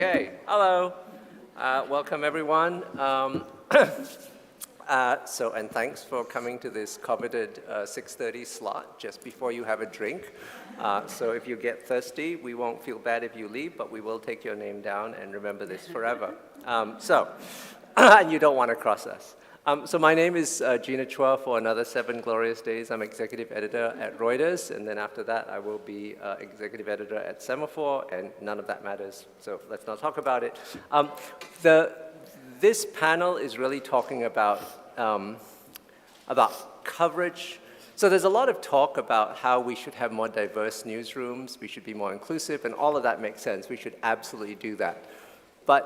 Okay, hello. Welcome everyone. And thanks for coming to this coveted 6:30 slot just before you have a drink. So if you get thirsty, we won't feel bad if you leave, but we will take your name down and remember this forever. And you don't want to cross us. So my name is Gina Chua for another 7 glorious days. I'm executive editor at Reuters, and then after that I will be executive editor at Semafor, and none of that matters, so let's not talk about it. This panel is really talking about coverage. So there's a lot of talk about how we should have more diverse newsrooms, we should be more inclusive, and all of that makes sense. We should absolutely do that. But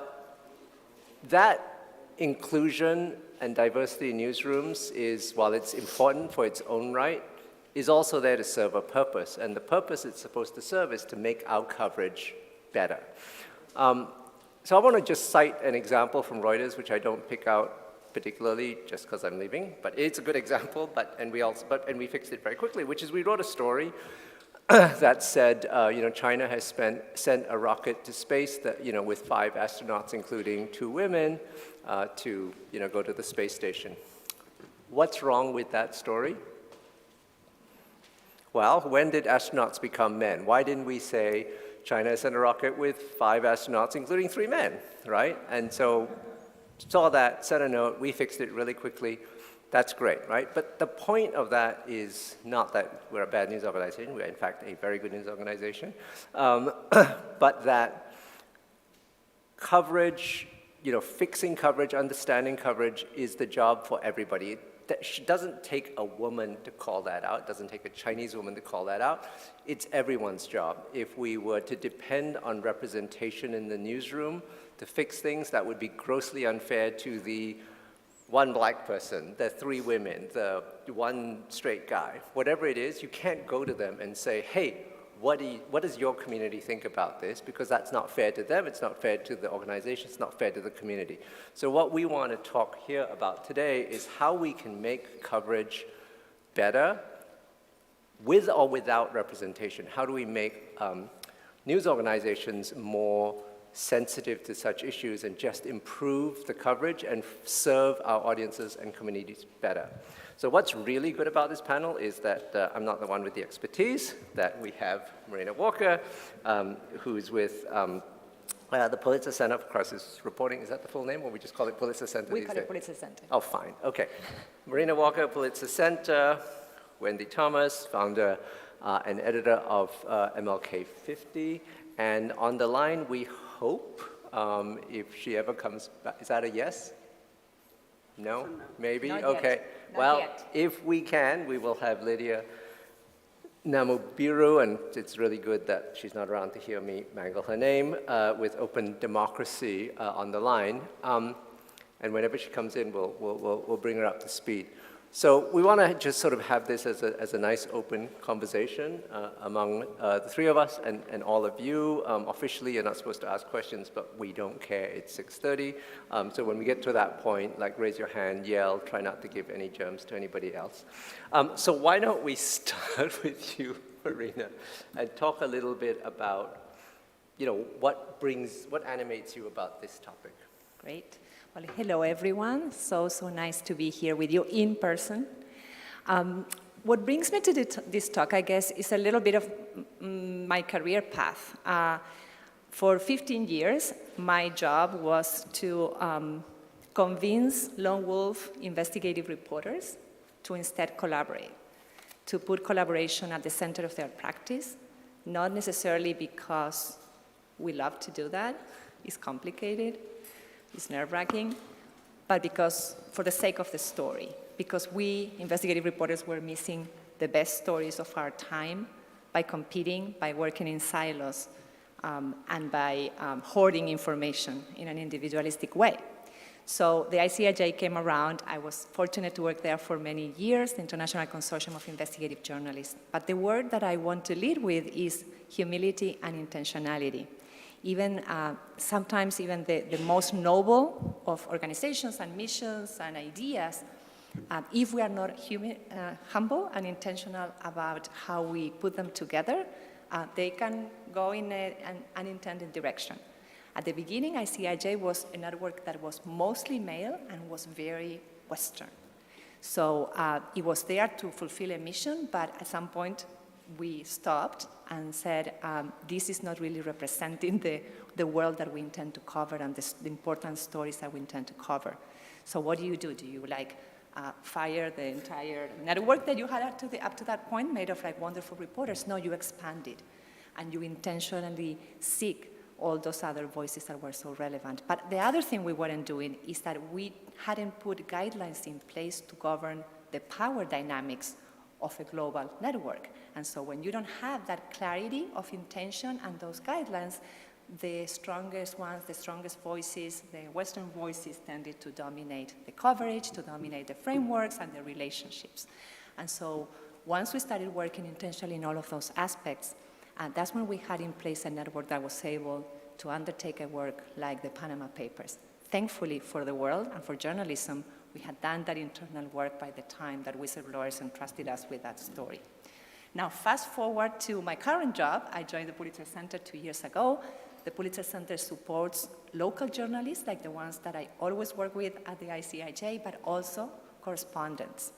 that inclusion and diversity in newsrooms is, while it's important for its own right, is also there to serve a purpose. And the purpose it's supposed to serve is to make our coverage better. So I want to just cite an example from Reuters, which I don't pick out particularly just because I'm leaving, but it's a good example, and we fixed it very quickly, which is we wrote a story that said, China has sent a rocket to space that, with 5 astronauts, including 2 women, to, go to the space station. What's wrong with that story? Well, when did astronauts become men? Why didn't we say China sent a rocket with 5 astronauts, including 3 men, right? And so saw that, sent a note, we fixed it really quickly. That's great, right? But the point of that is not that we're a bad news organization. We're, in fact, a very good news organization. But that coverage, fixing coverage, understanding coverage is the job for everybody. It doesn't take a woman to call that out. It doesn't take a Chinese woman to call that out. It's everyone's job. If we were to depend on representation in the newsroom to fix things, that would be grossly unfair to the 1 black person, the 3 women, the 1 straight guy. Whatever it is, you can't go to them and say, hey, what does your community think about this? Because that's not fair to them, it's not fair to the organization, it's not fair to the community. So what we want to talk here about today is how we can make coverage better with or without representation. How do we make news organizations more sensitive to such issues and just improve the coverage and serve our audiences and communities better? So what's really good about this panel is that I'm not the one with the expertise, that we have Marina Walker, who's with the Pulitzer Center for Crisis Reporting. Is that the full name, or we just call it Pulitzer Center these days? We call it Pulitzer Center. Oh, fine, okay. Marina Walker, Pulitzer Center, Wendi Thomas, founder and editor of MLK50, and on the line, we hope, if she ever comes back, is that a yes? No? Maybe? Not okay. Yet. Well, yet. If we can, we will have Lydia Namubiru, and it's really good that she's not around to hear me mangle her name, with openDemocracy on the line. And whenever she comes in, we'll bring her up to speed. So we want to just sort of have this as a nice open conversation among the 3 of us and all of you. Officially, you're not supposed to ask questions, but we don't care. It's 6:30. So when we get to that point, like raise your hand, yell, try not to give any germs to anybody else. So why don't we start with you, Marina, and talk a little bit about, what animates you about this topic? Great. Well, hello, everyone. So nice to be here with you in person. What brings me to this talk, I guess, is a little bit of my career path. For 15 years, my job was to convince lone wolf investigative reporters to instead collaborate, to put collaboration at the center of their practice, not necessarily because we love to do that. It's complicated. It's nerve-wracking, but because for the sake of the story, because we, investigative reporters, were missing the best stories of our time by competing, by working in silos, and by hoarding information in an individualistic way. So the ICIJ came around. I was fortunate to work there for many years, the International Consortium of Investigative Journalists. But the word that I want to lead with is humility and intentionality. Sometimes even the most noble of organizations and missions and ideas, if we are not humble and intentional about how we put them together, they can go in an unintended direction. At the beginning, ICIJ was a network that was mostly male and was very Western. So it was there to fulfill a mission, but at some point we stopped and said, this is not really representing the world that we intend to cover and the important stories that we intend to cover. So what do? Do you fire the entire network that you had up to that point, made of like wonderful reporters? No, you expand it, and you intentionally seek all those other voices that were so relevant. But the other thing we weren't doing is that we hadn't put guidelines in place to govern the power dynamics of a global network. And so when you don't have that clarity of intention and those guidelines, the strongest ones, the strongest voices, the Western voices tended to dominate the coverage, to dominate the frameworks and the relationships. And so once we started working intentionally in all of those aspects, that's when we had in place a network that was able to undertake a work like the Panama Papers. Thankfully for the world and for journalism, we had done that internal work by the time that whistleblowers entrusted us with that story. Now, fast forward to my current job. I joined the Pulitzer Center 2 years ago. The Pulitzer Center supports local journalists, like the ones that I always work with at the ICIJ, but also correspondents.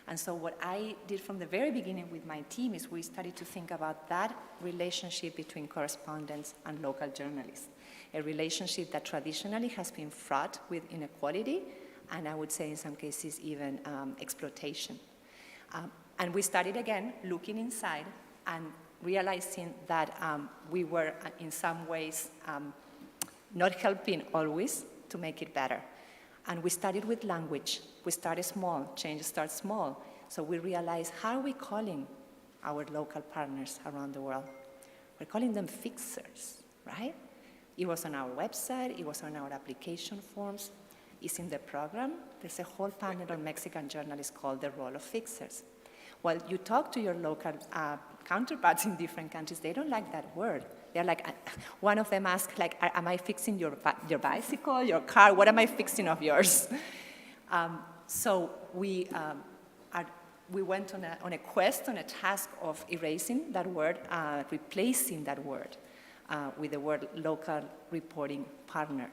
And so what I did from the very beginning with my team is we started to think about that relationship between correspondents and local journalists, a relationship that traditionally has been fraught with inequality, and I would say in some cases even exploitation. And we started again looking inside and realizing that we were in some ways not helping always to make it better. And we started with language. We started small, change starts small. So we realized, how are we calling our local partners around the world? We're calling them fixers, right? It was on our website, it was on our application forms, it's in the program. There's a whole panel on Mexican journalists called The Role of Fixers. Well, you talk to your local counterparts in different countries, they don't like that word. They're like, one of them asked, like, am I fixing your bicycle, your car? What am I fixing of yours? So we went on a quest, on a task of erasing that word, replacing that word with the word local reporting partner.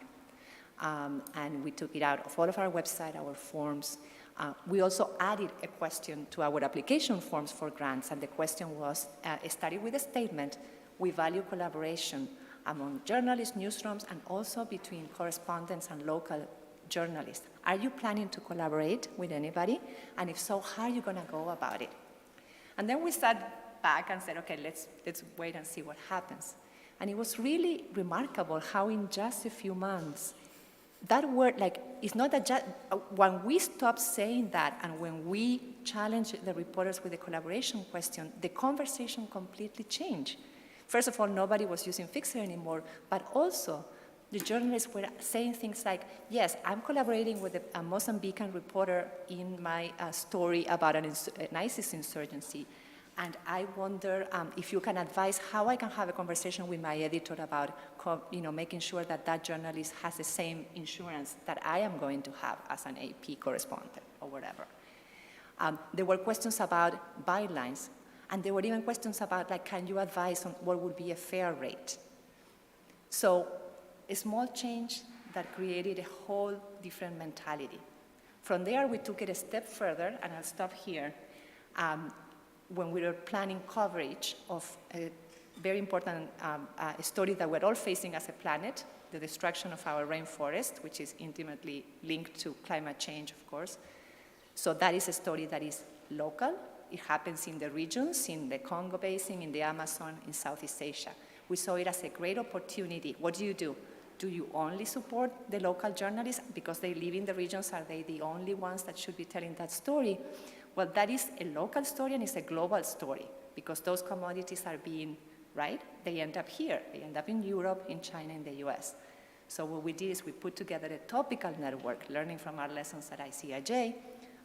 And we took it out of all of our website, our forms. We also added a question to our application forms for grants, and the question was, started with a statement: we value collaboration among journalists, newsrooms, and also between correspondents and local journalists. Are you planning to collaborate with anybody? And if so, how are you going to go about it? And then we sat back and said, okay, let's wait and see what happens. And it was really remarkable how in just a few months, that word, like, it's not that when we stopped saying that and when we challenged the reporters with the collaboration question, the conversation completely changed. First of all, nobody was using fixer anymore, but also the journalists were saying things like, yes, I'm collaborating with a Mozambican reporter in my story about an ISIS insurgency, and I wonder if you can advise how I can have a conversation with my editor about making sure that that journalist has the same insurance that I am going to have as an AP correspondent or whatever. There were questions about bylines. And there were even questions about, like, can you advise on what would be a fair rate? So a small change that created a whole different mentality. From there, we took it a step further, and I'll stop here. When we were planning coverage of a very important story that we're all facing as a planet, the destruction of our rainforest, which is intimately linked to climate change, of course. So that is a story that is local. It happens in the regions, in the Congo Basin, in the Amazon, in Southeast Asia. We saw it as a great opportunity. What do? Do you only support the local journalists because they live in the regions? Are they the only ones that should be telling that story? Well, that is a local story and it's a global story because those commodities are being, right? They end up here. They end up in Europe, in China, in the US. So what we did is we put together a topical network, learning from our lessons at ICIJ,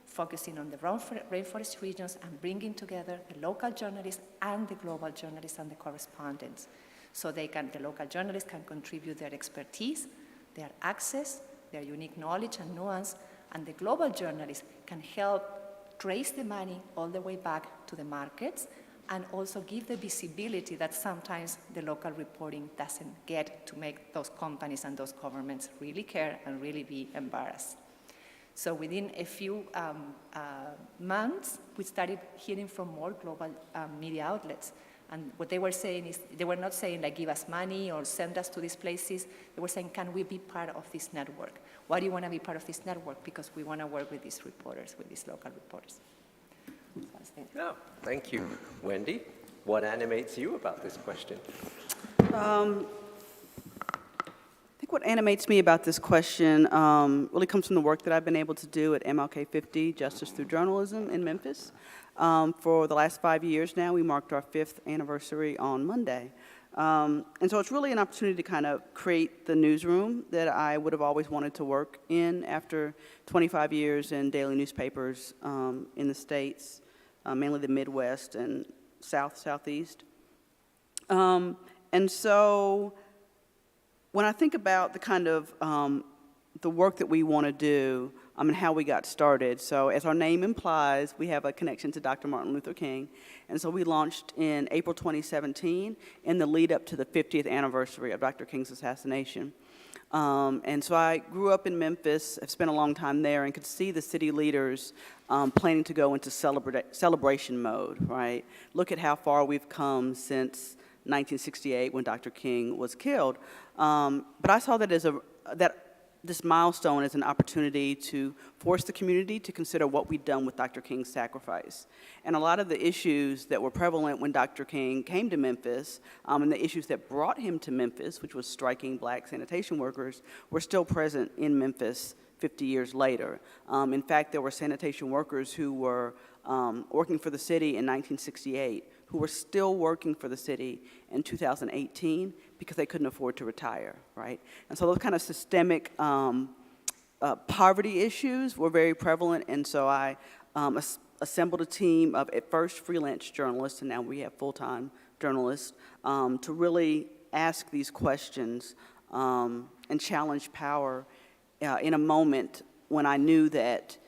focusing on the rainforest regions and bringing together the local journalists and the global journalists and the correspondents. So the local journalists can contribute their expertise, their access, their unique knowledge and nuance, and the global journalists can help trace the money all the way back to the markets and also give the visibility that sometimes the local reporting doesn't get, to make those companies and those governments really care and really be embarrassed. So within a few months, we started hearing from more global media outlets. And what they were saying is, they were not saying like, give us money or send us to these places. They were saying, can we be part of this network? Why do you want to be part of this network? Because we want to work with these reporters, with these local reporters. Oh, thank you, Wendi. What animates you about this question? I think what animates me about this question really comes from the work that I've been able to do at MLK50 Justice Through Journalism in Memphis. For the last 5 years now, we marked our 5th anniversary on Monday. And so it's really an opportunity to kind of create the newsroom that I would have always wanted to work in after 25 years in daily newspapers in the States, mainly the Midwest and Southeast. And so when I think about the kind of the work that we want to do and how we got started, so as our name implies, we have a connection to Dr. Martin Luther King. And so we launched in April 2017 in the lead up to the 50th anniversary of Dr. King's assassination. And so I grew up in Memphis, have spent a long time there, and could see the city leaders planning to go into celebration mode, right? Look at how far we've come since 1968 when Dr. King was killed. But I saw that as this milestone as an opportunity to force the community to consider what we'd done with Dr. King's sacrifice. And a lot of the issues that were prevalent when Dr. King came to Memphis, and the issues that brought him to Memphis, which was striking black sanitation workers, were still present in Memphis 50 years later. In fact, there were sanitation workers who were working for the city in 1968 who were still working for the city in 2018 because they couldn't afford to retire, right? And so those kind of systemic poverty issues were very prevalent, and so I assembled a team of, at first, freelance journalists, and now we have full-time journalists, to really ask these questions and challenge power in a moment when I knew that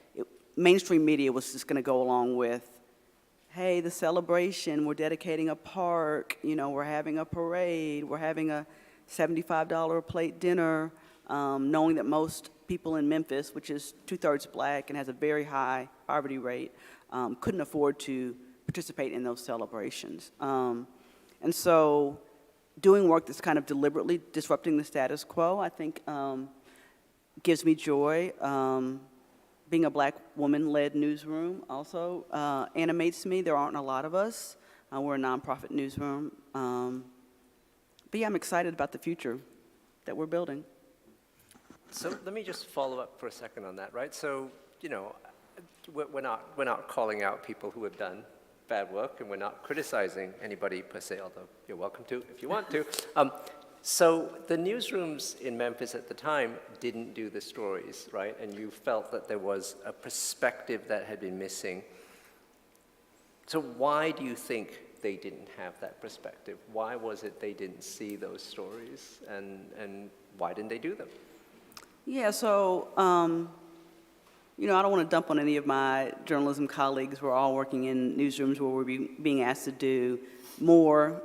mainstream media was just going to go along with, hey, the celebration, we're dedicating a park, you know, we're having a parade, we're having a $75 a plate dinner, knowing that most people in Memphis, which is 2/3 black and has a very high poverty rate, couldn't afford to participate in those celebrations. And so doing work that's kind of deliberately disrupting the status quo, I think gives me joy. Being a black woman-led newsroom also animates me. There aren't a lot of us. We're a nonprofit newsroom. But yeah, I'm excited about the future that we're building. So let me just follow up for a second on that, right? So, you know, we're not calling out people who have done bad work, and we're not criticizing anybody per se, although you're welcome to if you want to. So the newsrooms in Memphis at the time didn't do the stories, right? And you felt that there was a perspective that had been missing. So why do you think they didn't have that perspective? Why was it they didn't see those stories, and why didn't they do them? Yeah, so, you know, I don't want to dump on any of my journalism colleagues. We're all working in newsrooms where we're being asked to do more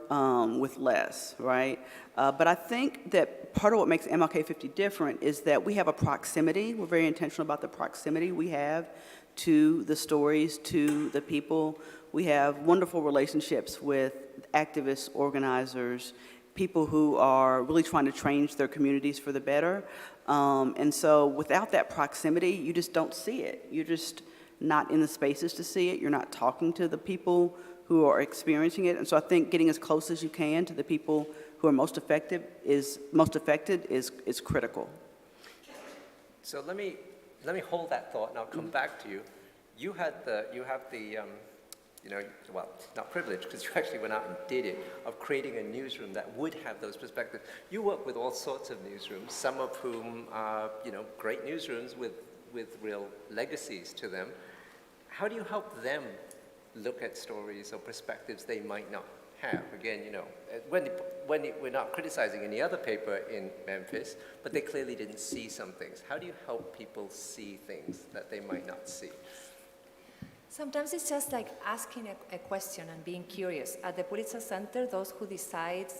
with less, right? But I think that part of what makes MLK50 different is that we have a proximity. We're very intentional about the proximity we have to the stories, to the people. We have wonderful relationships with activists, organizers, people who are really trying to change their communities for the better. And so without that proximity, you just don't see it. You're just not in the spaces to see it. You're not talking to the people who are experiencing it. And so I think getting as close as you can to the people who are most affected is critical. So let me hold that thought, and I'll come back to you. You have the you know, well, not privilege, because you actually went out and did it, of creating a newsroom that would have those perspectives. You work with all sorts of newsrooms, some of whom are, you know, great newsrooms with real legacies to them. How do you help them look at stories or perspectives they might not have? Again, you know, when we're not criticizing any other paper in Memphis, but they clearly didn't see some things. How do you help people see things that they might not see? Sometimes it's just like asking a question and being curious. At the Pulitzer Center, those who decide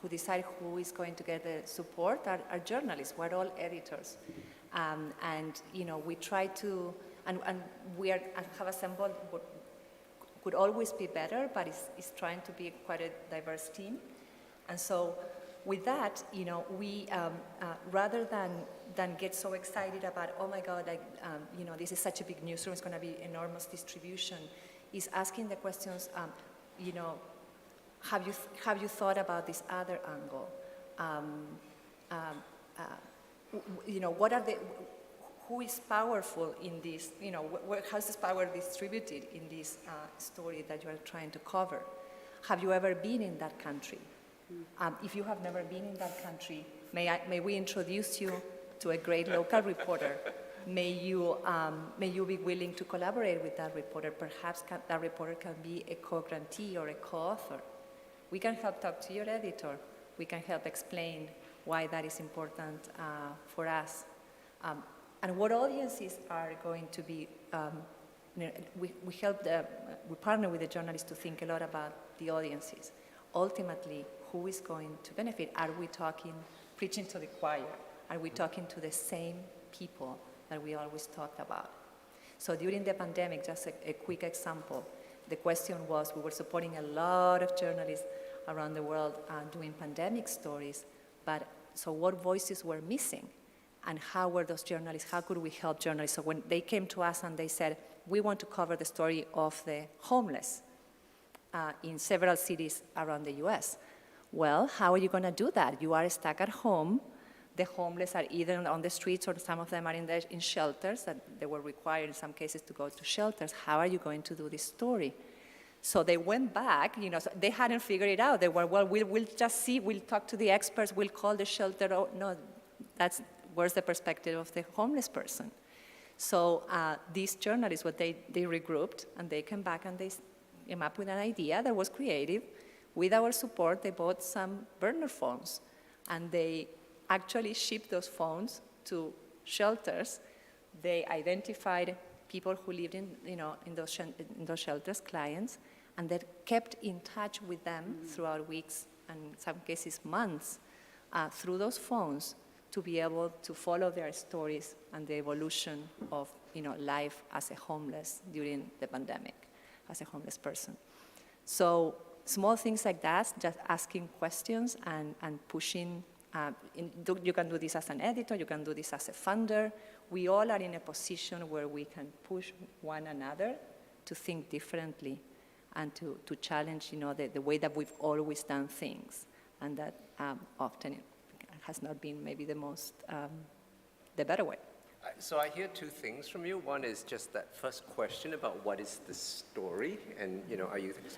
who is going to get the support are journalists. We're all editors, and we try to, and we have assembled what could always be better, but it's trying to be quite a diverse team, and so. With that, we rather than get so excited about, oh my God, this is such a big newsroom, it's going to be enormous distribution, is asking the questions, have you thought about this other angle? What are who is powerful in this? How's this power distributed in this story that you are trying to cover? Have you ever been in that country? If you have never been in that country, may we introduce you to a great local reporter? May you be willing to collaborate with that reporter? Perhaps that reporter can be a co-grantee or a co-author. We can help talk to your editor. We can help explain why that is important for us. And what audiences are going to be, we partner with the journalists to think a lot about the audiences. Ultimately, who is going to benefit? Are we preaching to the choir? Are we talking to the same people that we always talked about? So during the pandemic, just a quick example, the question was, we were supporting a lot of journalists around the world doing pandemic stories, but so what voices were missing? And how were those journalists, how could we help journalists? So when they came to us and they said, we want to cover the story of the homeless in several cities around the US. Well, how are you going to do that? You are stuck at home. The homeless are either on the streets or some of them are in shelters that they were required in some cases to go to shelters. How are you going to do this story? So they went back, so they hadn't figured it out. They were, well, we'll just see, we'll talk to the experts, we'll call the shelter. Oh, no, where's the perspective of the homeless person? So these journalists, they regrouped and they came back and they came up with an idea that was creative. With our support, they bought some burner phones, and they actually shipped those phones to shelters. They identified people who lived in those shelters, clients, and they kept in touch with them throughout weeks and in some cases months through those phones to be able to follow their stories and the evolution of life as a homeless during the pandemic, as a homeless person. So small things like that, just asking questions and pushing. You can do this as an editor, you can do this as a funder. We all are in a position where we can push one another to think differently and to challenge the way that we've always done things, and that often it has not been maybe the better way. So I hear two things from you. One is just that first question about what is the story, and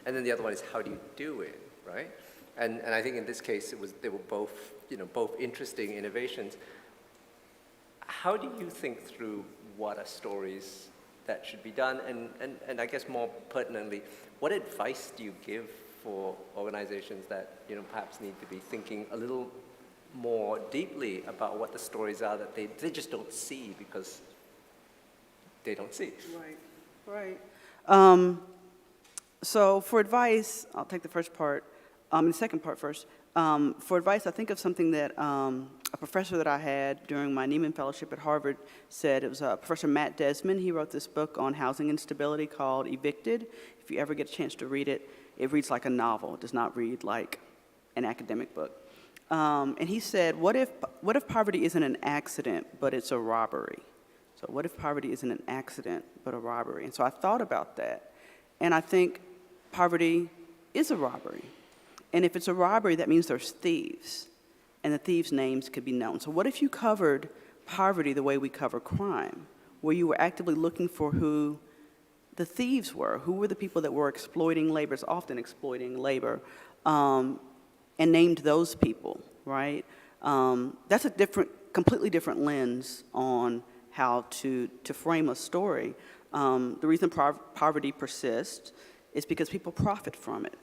and then the other one is how do you do it, right? And I think in this case they were both both interesting innovations. How do you think through what are stories that should be done, and I guess more pertinently, what advice do you give for organizations that perhaps need to be thinking a little more deeply about what the stories are that they just don't see because they don't see? Right. So for advice, I'll take the first part, and the second part first. For advice, I think of something that a professor that I had during my Neiman Fellowship at Harvard said. It was Professor Matt Desmond. He wrote this book on housing instability called Evicted. If you ever get a chance to read it, it reads like a novel. It does not read like an academic book. And he said, what if poverty isn't an accident, but it's a robbery? So what if poverty isn't an accident, but a robbery? And so I thought about that. And I think poverty is a robbery. And if it's a robbery, that means there's thieves. And the thieves' names could be known. So what if you covered poverty the way we cover crime, where you were actively looking for who the thieves were, who were the people that were exploiting labor, it's often exploiting labor, and named those people, right? That's a completely different lens on how to frame a story. The reason poverty persists is because people profit from it.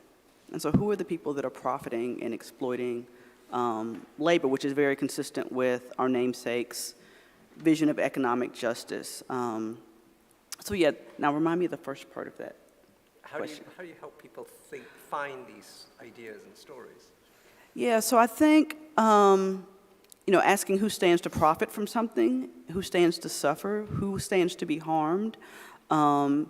And so who are the people that are profiting and exploiting labor, which is very consistent with our namesake's vision of economic justice. So yeah, now remind me of the first part of that. How do you help people find these ideas and stories? Yeah, so I think, asking who stands to profit from something, who stands to suffer, who stands to be harmed, and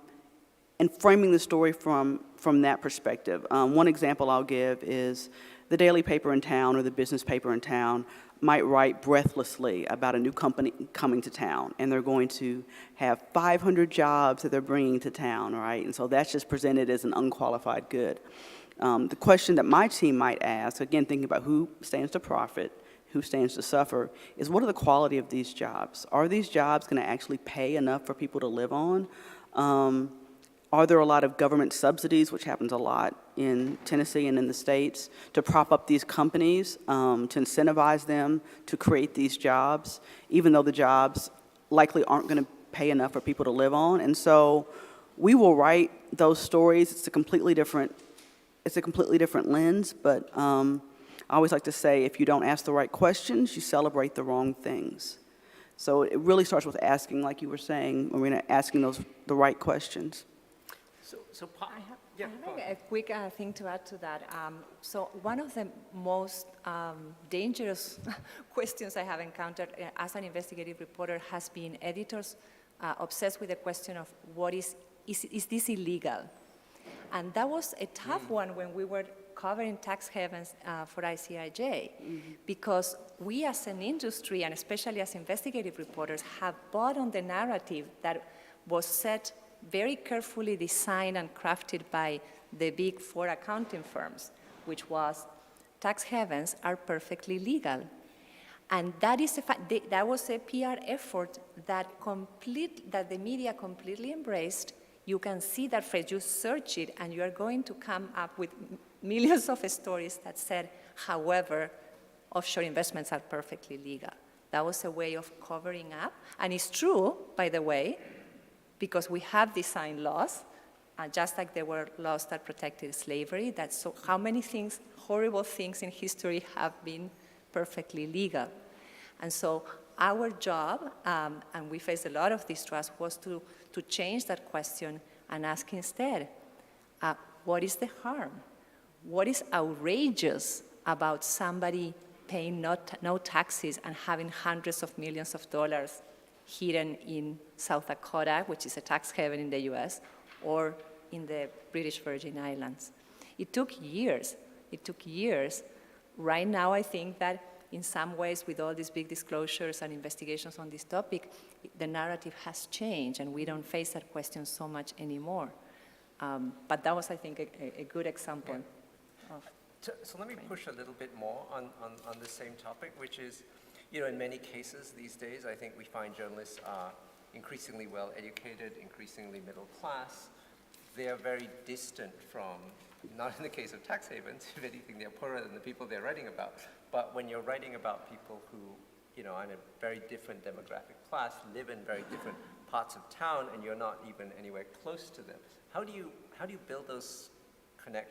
framing the story from that perspective. One example I'll give is the daily paper in town or the business paper in town might write breathlessly about a new company coming to town, and they're going to have 500 jobs that they're bringing to town, right? And so that's just presented as an unqualified good. The question that my team might ask, again, thinking about who stands to profit, who stands to suffer, is what are the quality of these jobs? Are these jobs going to actually pay enough for people to live on? Are there a lot of government subsidies, which happens a lot in Tennessee and in the States, to prop up these companies, to incentivize them to create these jobs, even though the jobs likely aren't going to pay enough for people to live on? And so we will write those stories. It's a completely different lens, but I always like to say, if you don't ask the right questions, you celebrate the wrong things. So it really starts with asking, like you were saying, Marina, asking the right questions. I have a quick thing to add to that. So one of the most dangerous questions I have encountered as an investigative reporter has been editors obsessed with the question of is this illegal? And that was a tough one when we were covering tax havens for ICIJ, because we as an industry, and especially as investigative reporters, have bought on the narrative that was set very carefully designed and crafted by the big four accounting firms, which was tax havens are perfectly legal. And that is that was a PR effort that the media completely embraced. You can see that phrase, you search it, and you are going to come up with millions of stories that said, however, offshore investments are perfectly legal. That was a way of covering up. And it's true, by the way, because we have designed laws, just like there were laws that protected slavery. So how many things, horrible things in history have been perfectly legal? And so our job, and we faced a lot of distrust, was to change that question and ask instead, what is the harm? What is outrageous about somebody paying no taxes and having hundreds of millions of dollars hidden in South Dakota, which is a tax haven in the US, or in the British Virgin Islands? It took years. It took years. Right now, I think that in some ways, with all these big disclosures and investigations on this topic, the narrative has changed, and we don't face that question so much anymore. But that was, I think, a good example. Yeah. So let me push a little bit more on the same topic, which is, in many cases these days, I think we find journalists are increasingly well-educated, increasingly middle class. They are very distant from, not in the case of tax havens, if anything, they're poorer than the people they're writing about. But when you're writing about people who, are in a very different demographic class, live in very different parts of town, and you're not even anywhere close to them, how do you build those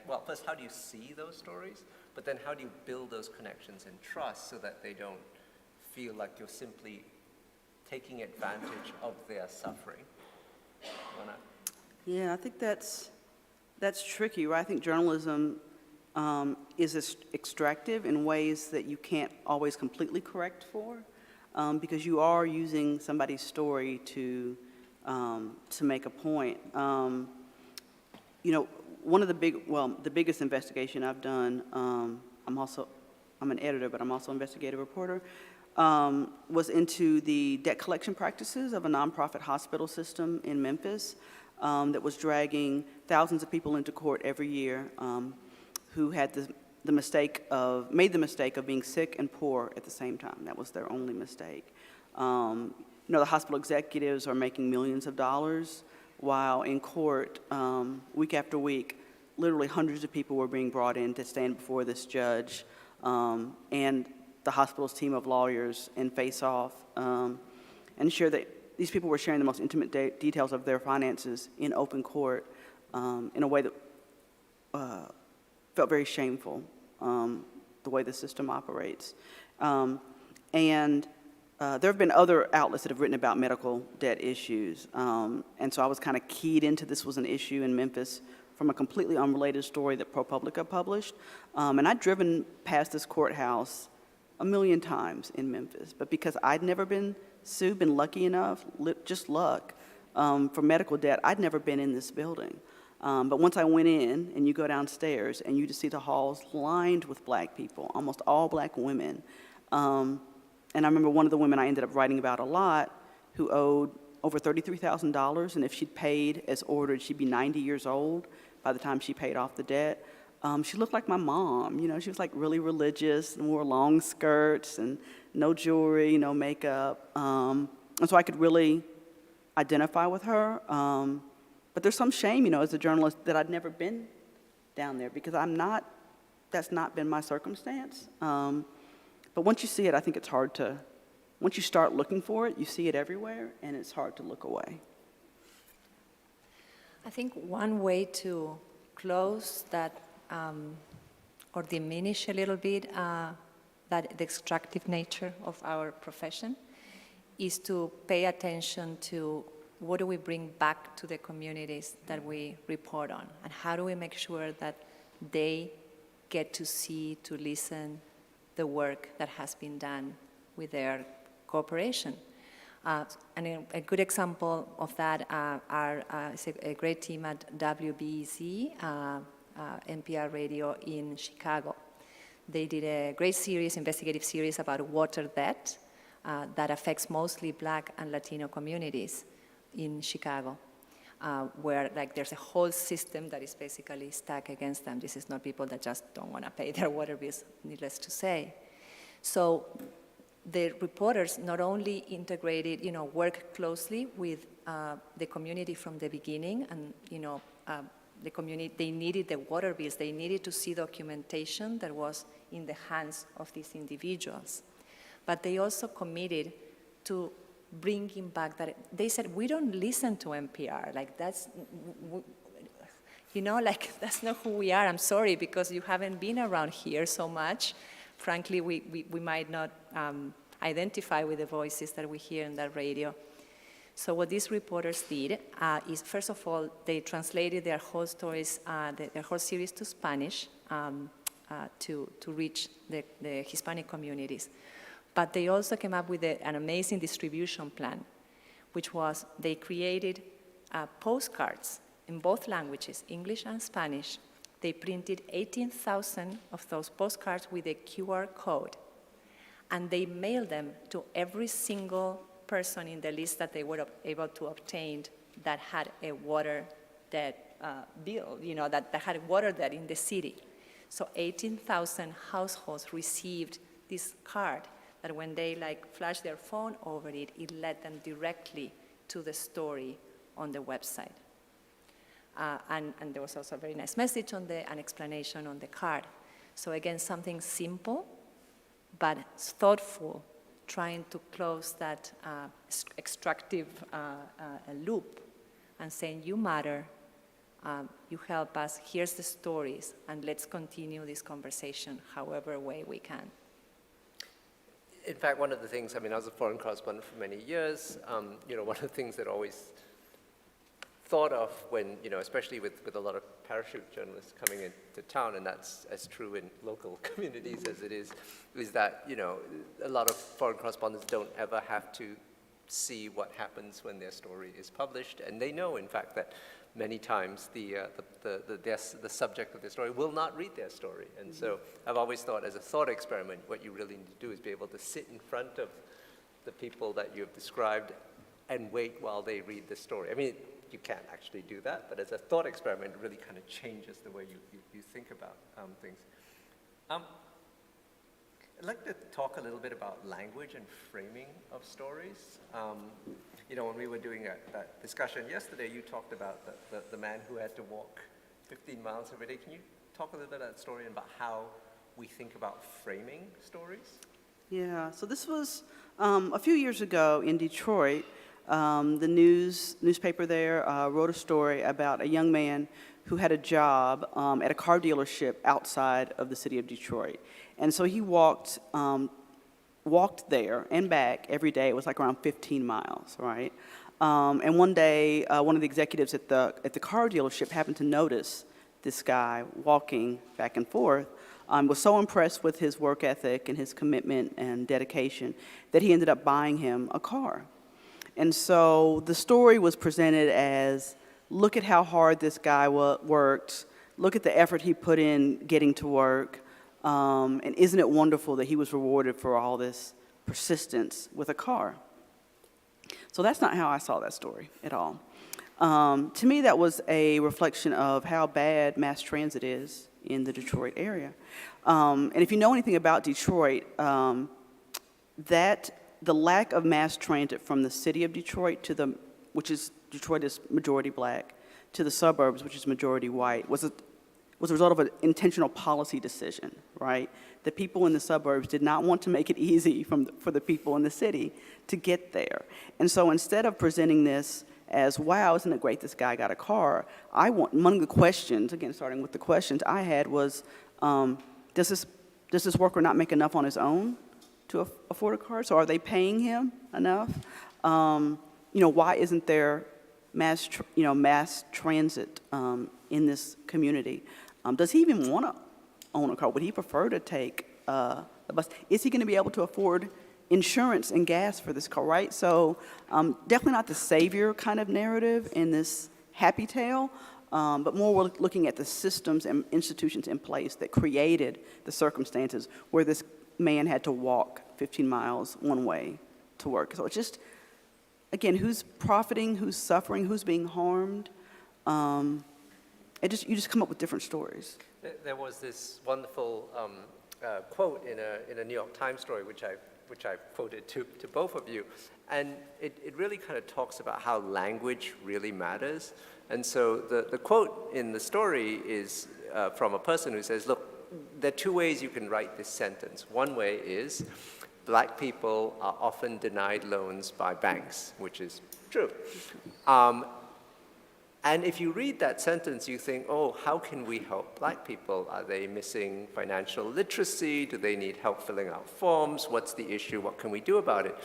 well, first, how do you see those stories? But then how do you build those connections and trust so that they don't feel like you're simply taking advantage of their suffering? Yeah, I think that's tricky, right? I think journalism is extractive in ways that you can't always completely correct for, because you are using somebody's story to make a point. One of the biggest investigation I've done, I'm an editor, but I'm also an investigative reporter, was into the debt collection practices of a nonprofit hospital system in Memphis that was dragging thousands of people into court every year who had made the mistake of being sick and poor at the same time. That was their only mistake. The hospital executives are making millions of dollars, while in court, week after week, literally hundreds of people were being brought in to stand before this judge and the hospital's team of lawyers and face off and share that these people were sharing the most intimate details of their finances in open court in a way that felt very shameful, the way the system operates. And there have been other outlets that have written about medical debt issues. And so I was kind of keyed into this was an issue in Memphis from a completely unrelated story that ProPublica published. And I'd driven past this courthouse a million times in Memphis, but because I'd never been sued, been lucky enough, just luck, for medical debt, I'd never been in this building. But once I went in, and you go downstairs, and you just see the halls lined with black people, almost all black women. And I remember one of the women I ended up writing about a lot who owed over $33,000, and if she'd paid as ordered, she'd be 90 years old by the time she paid off the debt. She looked like my mom. You know, she was like really religious and wore long skirts and no jewelry, no makeup. And so I could really identify with her. But there's some shame, you know, as a journalist that I'd never been down there because that's not been my circumstance. But once you see it, I think it's hard to, once you start looking for it, you see it everywhere, and it's hard to look away. I think one way to close that or diminish a little bit that the extractive nature of our profession is to pay attention to what do we bring back to the communities that we report on, and how do we make sure that they get to see, to listen, the work that has been done with their cooperation. And a good example of that is a great team at WBEZ, NPR radio in Chicago. They did a great series, investigative series about water debt that affects mostly Black and Latino communities in Chicago, where like there's a whole system that is basically stacked against them. This is not people that just don't want to pay their water bills, needless to say. So the reporters not only integrated, you know, work closely with the community from the beginning, and you know, the community, they needed the water bills, they needed to see documentation that was in the hands of these individuals. But they also committed to bringing back that, they said, we don't listen to NPR, like that's, you know, like that's not who we are, I'm sorry, because you haven't been around here so much. Frankly, we might not identify with the voices that we hear in that radio. So what these reporters did is, first of all, they translated their whole stories, their whole series to Spanish to reach the Hispanic communities. But they also came up with an amazing distribution plan, which was they created postcards in both languages, English and Spanish. They printed 18,000 of those postcards with a QR code, and they mailed them to every single person in the list that they were able to obtain that had a water debt bill, you know, that had water debt in the city. So 18,000 households received this card that when they like flashed their phone over it, it led them directly to the story on the website. And there was also a very nice message on an explanation on the card. So again, something simple, but thoughtful, trying to close that extractive loop and saying, you matter, you help us, here's the stories, and let's continue this conversation however way we can. In fact, one of the things, I mean, I was a foreign correspondent for many years. You know, one of the things that always thought of when, you know, especially with a lot of parachute journalists coming into town, and that's as true in local communities as it is that, you know, a lot of foreign correspondents don't ever have to see what happens when their story is published. And they know, in fact, that many times the subject of their story will not read their story. And so I've always thought, as a thought experiment, what you really need to do is be able to sit in front of the people that you've described and wait while they read the story. I mean, you can't actually do that, but as a thought experiment, it really kind of changes the way you think about things. I'd like to talk a little bit about language and framing of stories. You know, when we were doing that discussion yesterday, you talked about the man who had to walk 15 miles every day. Can you talk a little bit about that story and about how we think about framing stories? Yeah, so this was a few years ago in Detroit. The newspaper there wrote a story about a young man who had a job at a car dealership outside of the city of Detroit. And so he walked walked there and back every day. It was like around 15 miles, right? And one day, one of the executives at the car dealership happened to notice this guy walking back and forth, was so impressed with his work ethic and his commitment and dedication that he ended up buying him a car. And so the story was presented as, look at how hard this guy worked, look at the effort he put in getting to work, and isn't it wonderful that he was rewarded for all this persistence with a car? So that's not how I saw that story at all. To me, that was a reflection of how bad mass transit is in the Detroit area. And if you know anything about Detroit, that the lack of mass transit from the city of Detroit which is Detroit is majority black, to the suburbs, which is majority white, was a result of an intentional policy decision, right? The people in the suburbs did not want to make it easy for the people in the city to get there. And so instead of presenting this as, wow, isn't it great this guy got a car, one of the questions, again, starting with the questions I had was, does this worker not make enough on his own to afford a car? So are they paying him enough? Why isn't there mass transit in this community? Does he even want to own a car? Would he prefer to take the bus? Is he going to be able to afford insurance and gas for this car, right? So definitely not the savior kind of narrative in this happy tale, but more we're looking at the systems and institutions in place that created the circumstances where this man had to walk 15 miles one way to work. So it's just, again, who's profiting, who's suffering, who's being harmed? You just come up with different stories. There was this wonderful quote in a New York Times story, which I quoted to both of you, and it really kind of talks about how language really matters. And so the quote in the story is from a person who says, look, there are two ways you can write this sentence. One way is, black people are often denied loans by banks, which is true. And if you read that sentence, you think, oh, how can we help black people? Are they missing financial literacy? Do they need help filling out forms? What's the issue? What can we do about it?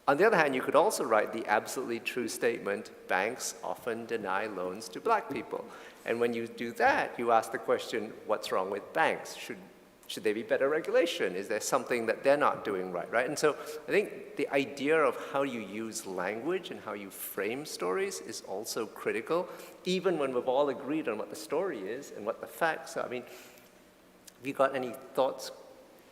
On the other hand, you could also write the absolutely true statement, banks often deny loans to black people. And when you do that, you ask the question, what's wrong with banks? Should there be better regulation? Is there something that they're not doing right? And so I think the idea of how you use language and how you frame stories is also critical, even when we've all agreed on what the story is and what the facts are. I mean, have you got any thoughts,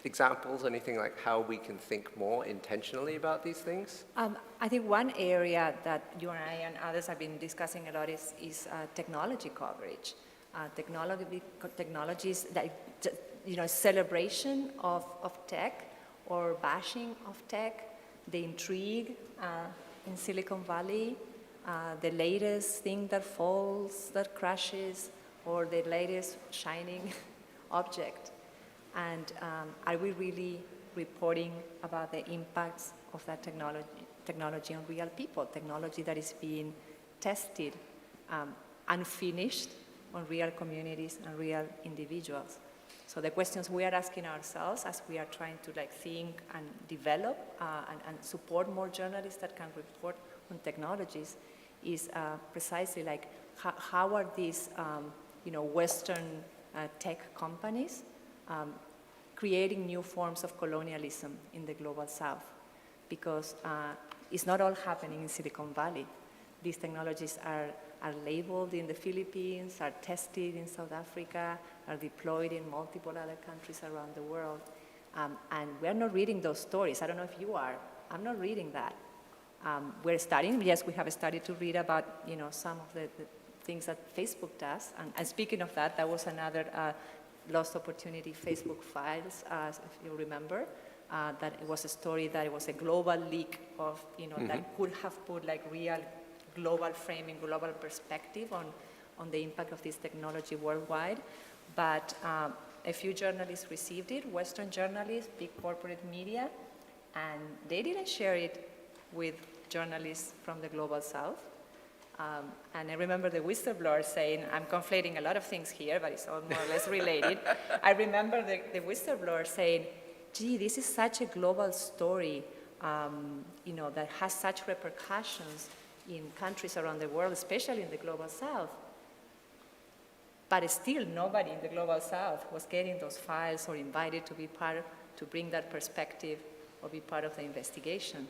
examples, anything like how we can think more intentionally about these things? I think one area that you and I and others have been discussing a lot is technology coverage. Technologies that, celebration of tech or bashing of tech, the intrigue in Silicon Valley, the latest thing that falls, that crashes, or the latest shining object. And are we really reporting about the impacts of that technology on real people, technology that is being tested, unfinished on real communities and real individuals? So the questions we are asking ourselves as we are trying to think and develop and support more journalists that can report on technologies is precisely how are these Western tech companies creating new forms of colonialism in the global South? Because it's not all happening in Silicon Valley. These technologies are labeled in the Philippines, are tested in South Africa, are deployed in multiple other countries around the world. And we're not reading those stories. I don't know if you are. I'm not reading that. We're studying, yes, we have started to read about some of the things that Facebook does. And speaking of that, that was another lost opportunity, Facebook Files, if you remember. That it was a story that it was a global leak of, that could have put real global framing, global perspective on the impact of this technology worldwide. But a few journalists received it, Western journalists, big corporate media, and they didn't share it with journalists from the global South. And I remember the whistleblower saying, I'm conflating a lot of things here, but it's all more or less related. I remember the whistleblower saying, gee, this is such a global story, that has such repercussions in countries around the world, especially in the Global South. But still, nobody in the Global South was getting those files or invited to be to bring that perspective or be part of the investigation.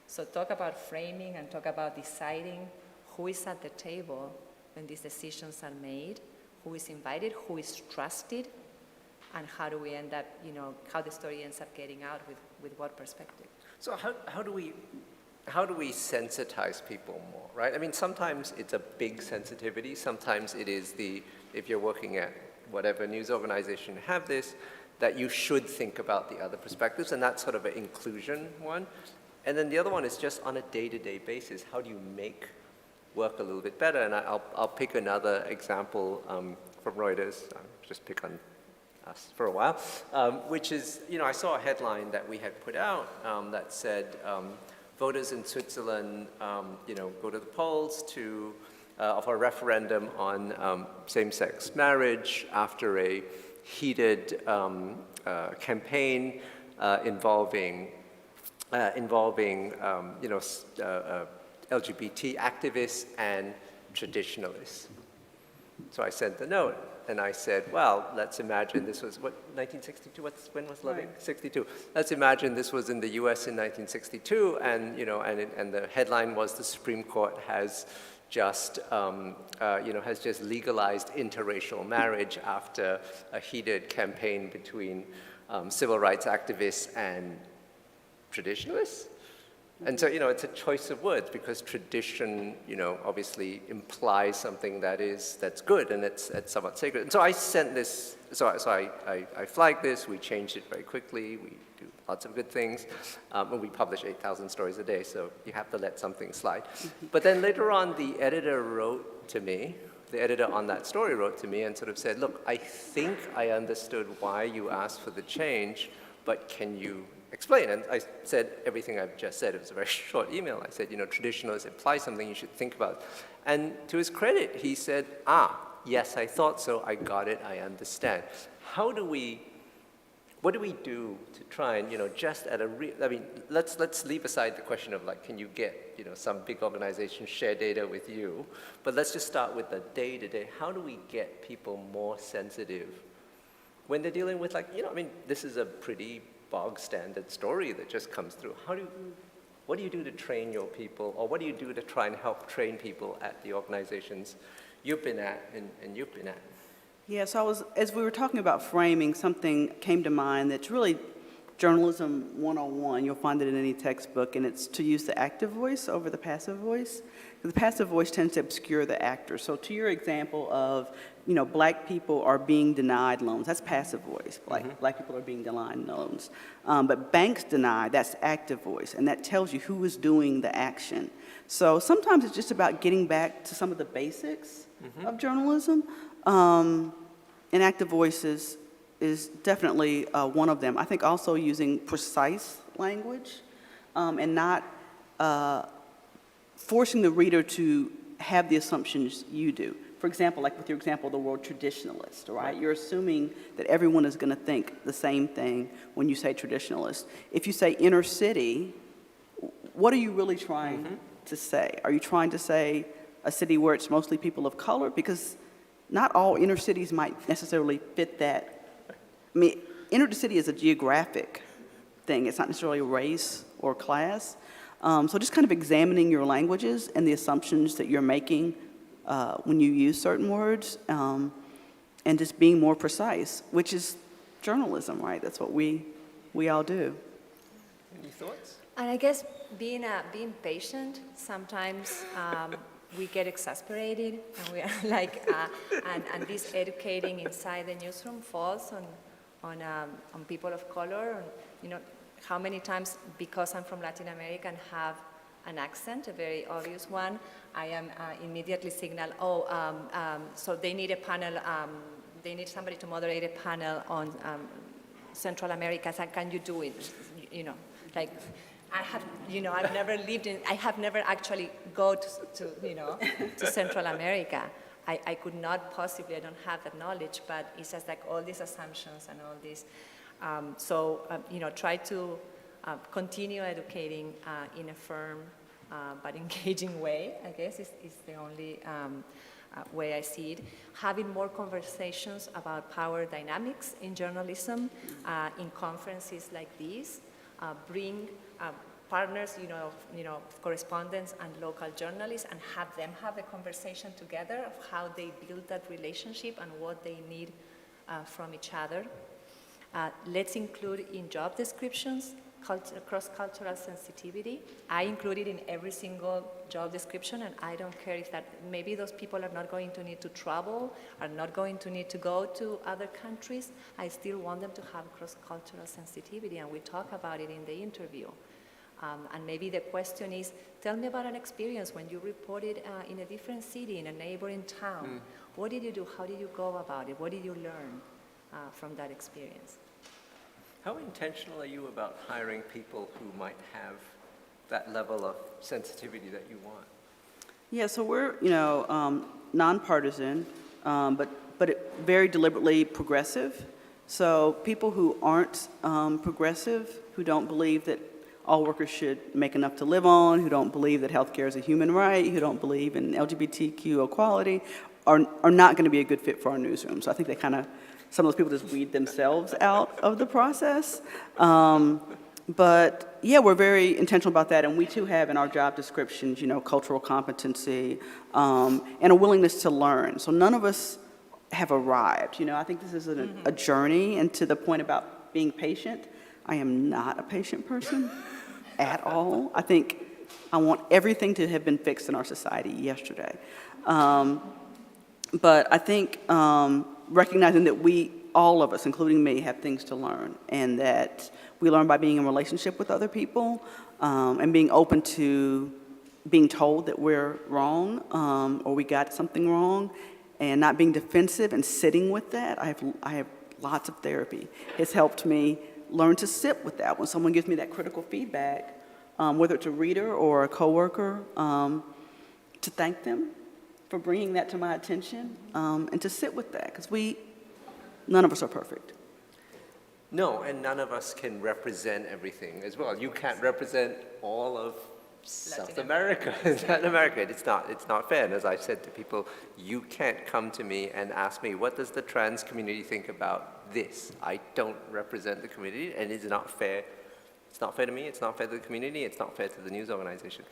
So talk about framing and talk about deciding who is at the table when these decisions are made, who is invited, who is trusted, and how do we end up, how the story ends up getting out with what perspective. So how do we sensitize people more, right? I mean, sometimes it's a big sensitivity. Sometimes it is if you're working at whatever news organization have this, that you should think about the other perspectives, and that's sort of an inclusion one. And then the other one is just on a day-to-day basis, how do you make work a little bit better? And I'll pick another example from Reuters. I'll just pick on us for a while, which is, I saw a headline that we had put out that said, voters in Switzerland, go to the polls to of a referendum on same-sex marriage after a heated campaign involving LGBT activists and traditionalists. So I sent the note, and I said, well, let's imagine this was, 1962? When was Loving? Right. 62. Let's imagine this was in the US in 1962, and, and the headline was the Supreme Court has just legalized interracial marriage after a heated campaign between civil rights activists and traditionalists. And so, it's a choice of words because tradition, obviously implies something that's good and it's somewhat sacred. And so I sent this, I flagged this, we changed it very quickly, we do lots of good things, and we publish 8,000 stories a day, so you have to let something slide. But then later on, the editor on that story wrote to me and sort of said, look, I think I understood why you asked for the change, but can you explain? And I said everything I've just said. It was a very short email. I said, traditionalists imply something you should think about. And to his credit, he said, yes, I thought so. I got it. I understand. What do we do to try and, just at let's leave aside the question of can you get, some big organization share data with you, but let's just start with the day-to-day. How do we get people more sensitive when they're dealing with this is a pretty bog standard story that just comes through. What do you do to train your people, or what do you do to try and help train people at the organizations you've been at and you've been at? Yeah, so as we were talking about framing, something came to mind that's really journalism 101. You'll find it in any textbook, and it's to use the active voice over the passive voice. The passive voice tends to obscure the actor. So to your example of, black people are being denied loans, that's passive voice. Black people are being denied loans. But banks deny, that's active voice, and that tells you who is doing the action. So sometimes it's just about getting back to some of the basics of journalism, and active voices is definitely one of them. I think also using precise language and not forcing the reader to have the assumptions you do. For example, like with your example, the word traditionalist, right? You're assuming that everyone is going to think the same thing when you say traditionalist. If you say inner city, what are you really trying to say? Are you trying to say a city where it's mostly people of color? Because not all inner cities might necessarily fit that. I mean, inner city is a geographic thing. It's not necessarily race or class. So just kind of examining your languages and the assumptions that you're making when you use certain words, and just being more precise, which is journalism, right? That's what we all do. Any thoughts? And I guess being patient, sometimes we get exasperated, and we are and this educating inside the newsroom falls on people of color. How many times, because I'm from Latin America and have an accent, a very obvious one, I am immediately signaled, so they need a panel, they need somebody to moderate a panel on Central America, so can you do it? I have, I've never lived in, I have never actually go to Central America. I could not possibly, I don't have that knowledge, but it's just all these assumptions and all this. Try to continue educating in a firm but engaging way, I guess, is the only way I see it. Having more conversations about power dynamics in journalism, in conferences like these, bring partners, correspondents and local journalists, and have them have a conversation together of how they build that relationship and what they need from each other. Let's include in job descriptions cross-cultural sensitivity. I include it in every single job description, and I don't care if that, maybe those people are not going to need to travel, are not going to need to go to other countries. I still want them to have cross-cultural sensitivity, and we talk about it in the interview. And maybe the question is, tell me about an experience when you reported in a different city, in a neighboring town. What did you do? How did you go about it? What did you learn from that experience? How intentional are you about hiring people who might have that level of sensitivity that you want? Yeah, so we're, nonpartisan, but very deliberately progressive. So people who aren't progressive, who don't believe that all workers should make enough to live on, who don't believe that healthcare is a human right, who don't believe in LGBTQ equality, are not going to be a good fit for our newsroom. So I think they some of those people just weed themselves out of the process. But yeah, we're very intentional about that, and we too have in our job descriptions, cultural competency and a willingness to learn. So none of us have arrived. I think this is a journey, and to the point about being patient, I am not a patient person at all. I think I want everything to have been fixed in our society yesterday. But I think recognizing that all of us, including me, have things to learn, and that we learn by being in relationship with other people and being open to being told that we're wrong or we got something wrong, and not being defensive and sitting with that. I have lots of therapy. It's helped me learn to sit with that when someone gives me that critical feedback, whether it's a reader or a coworker, to thank them for bringing that to my attention, and to sit with that, because none of us are perfect. No, and none of us can represent everything as well. You can't represent all of South America, Latin America. It's not fair. And as I said to people, you can't come to me and ask me, what does the trans community think about this? I don't represent the community, and it's not fair. It's not fair to me, it's not fair to the community, it's not fair to the news organization.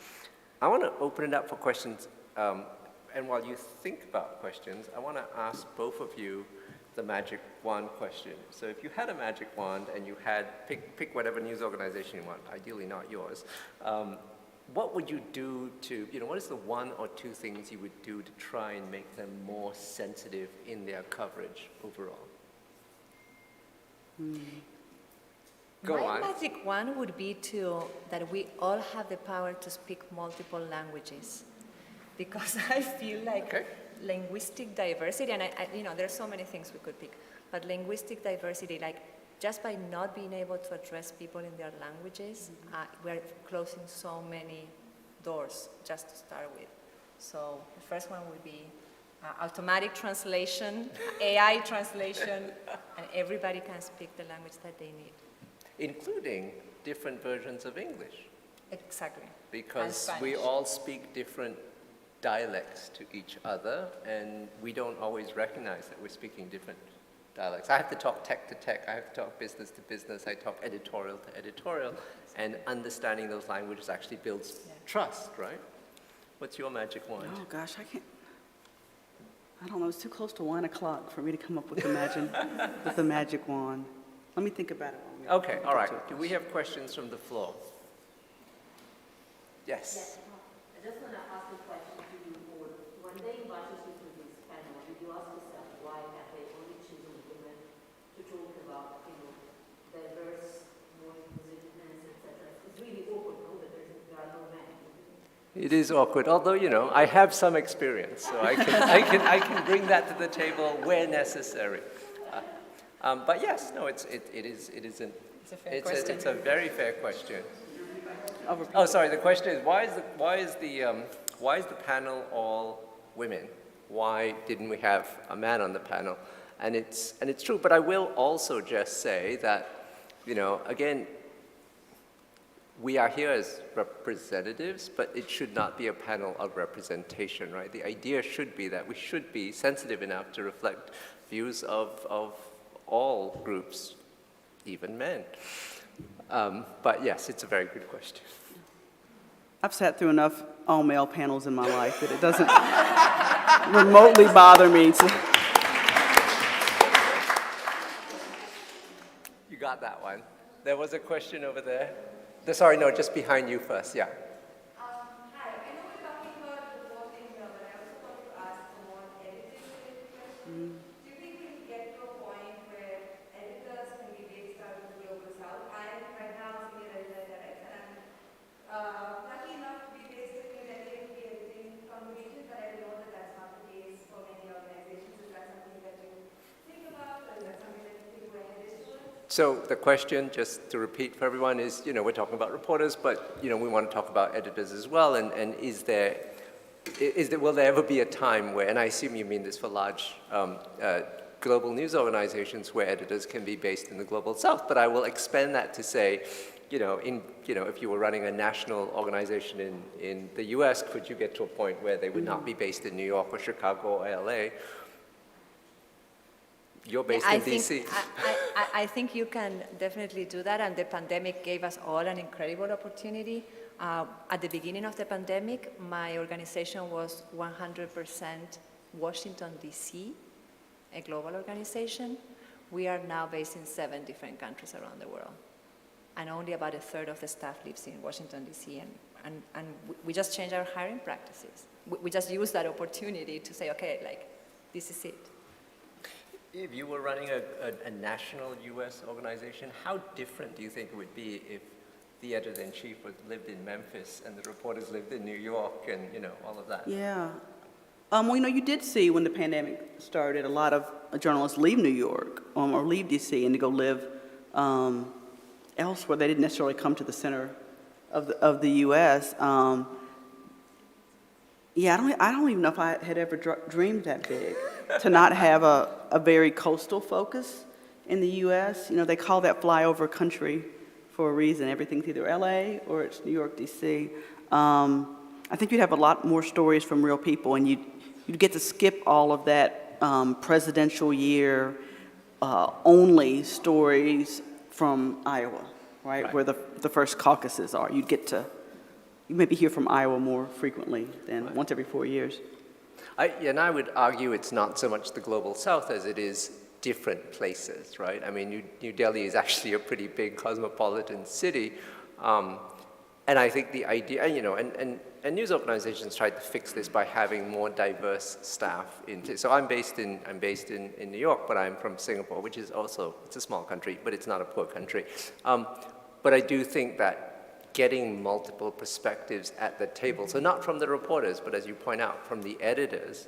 I want to open it up for questions. And while you think about questions, I want to ask both of you the magic wand question. So if you had a magic wand and you had, pick whatever news organization you want, ideally not yours, what would you do what is the one or two things you would do to try and make them more sensitive in their coverage overall? Go on. My magic wand would be that we all have the power to speak multiple languages. Because I feel like linguistic diversity, and there's so many things we could pick, but linguistic diversity, like just by not being able to address people in their languages, we're closing so many doors just to start with. So the first one would be automatic translation, AI translation, and everybody can speak the language that they need. Including different versions of English. Exactly. Because we all speak different dialects to each other, and we don't always recognize that we're speaking different dialects. I have to talk tech to tech, I have to talk business to business, I talk editorial to editorial, and understanding those languages actually builds trust, right? What's your magic wand? Oh gosh, I don't know, it's too close to 1 o'clock for me to come up with the magic wand. Let me think about it. Okay, all right. Do we have questions from the floor? Yes. I just want to ask a question to you all. When they invited you to this panel, did you ask yourself why have they only chosen women to talk about, diverse, more inclusiveness, etc.? It's really awkward, no, that there are no men. It is awkward, although, I have some experience, so I can bring that to the table where necessary. But yes, no, it's a very fair question. Oh, sorry. The question is, why is the panel all women? Why didn't we have a man on the panel? And it's true. But I will also just say that again, we are here as representatives, but it should not be a panel of representation, right? The idea should be that we should be sensitive enough to reflect views of all groups, even men. But yes, it's a very good question. I've sat through enough all-male panels in my life that it doesn't remotely bother me to. You got that one. There was a question over there. Sorry, no, just behind you first, yeah. Hi, I know we're talking about reporting here, but I also want to ask a more editing-related question. Do you think we'll get to a point where editors can be based out of the Global South? I'm right now a senior editor at Direct, and I'm lucky enough to be based in New Delhi and to be editing from the region, but I know that that's not the case for many organizations. Is that something that you think about, or is that something that you think we're headed towards? So the question, just to repeat for everyone, is, we're talking about reporters, but, we want to talk about editors as well, and will there ever be a time where, and I assume you mean this for large global news organizations, where editors can be based in the Global South, but I will expand that to say, if you were running a national organization in the US, could you get to a point where they would not be based in New York or Chicago or LA? You're based in DC. I think you can definitely do that, and the pandemic gave us all an incredible opportunity. At the beginning of the pandemic, my organization was 100% Washington, DC, a global organization. We are now based in 7 different countries around the world, and only about a third of the staff lives in Washington, DC, and we just changed our hiring practices. We just used that opportunity to say, okay, this is it. If you were running a national U.S. organization, how different do you think it would be if the editor-in-chief lived in Memphis and the reporters lived in New York and, all of that? Yeah. Well, you did see when the pandemic started, a lot of journalists leave New York or leave D.C. and to go live elsewhere. They didn't necessarily come to the center of the U.S. Yeah, I don't even know if I had ever dreamed that big, to not have a very coastal focus in the U.S. They call that flyover country for a reason. Everything's either L.A. or it's New York, D.C. I think you'd have a lot more stories from real people, and you'd get to skip all of that presidential year only stories from Iowa, right? Where the first caucuses are. You maybe hear from Iowa more frequently than once every 4 years. And I would argue it's not so much the Global South as it is different places, right? I mean, New Delhi is actually a pretty big cosmopolitan city. And I think the idea, and news organizations tried to fix this by having more diverse staff. So I'm based in New York, but I'm from Singapore, which is also, it's a small country, but it's not a poor country. But I do think that getting multiple perspectives at the table, so not from the reporters, but as you point out, from the editors,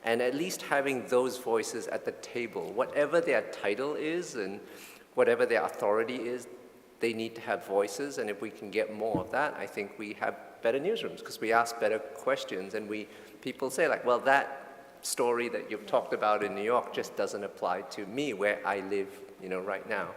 and at least having those voices at the table, whatever their title is and whatever their authority is, they need to have voices, and if we can get more of that, I think we have better newsrooms, because we ask better questions, and people say well, that story that you've talked about in New York just doesn't apply to me where I live, right now.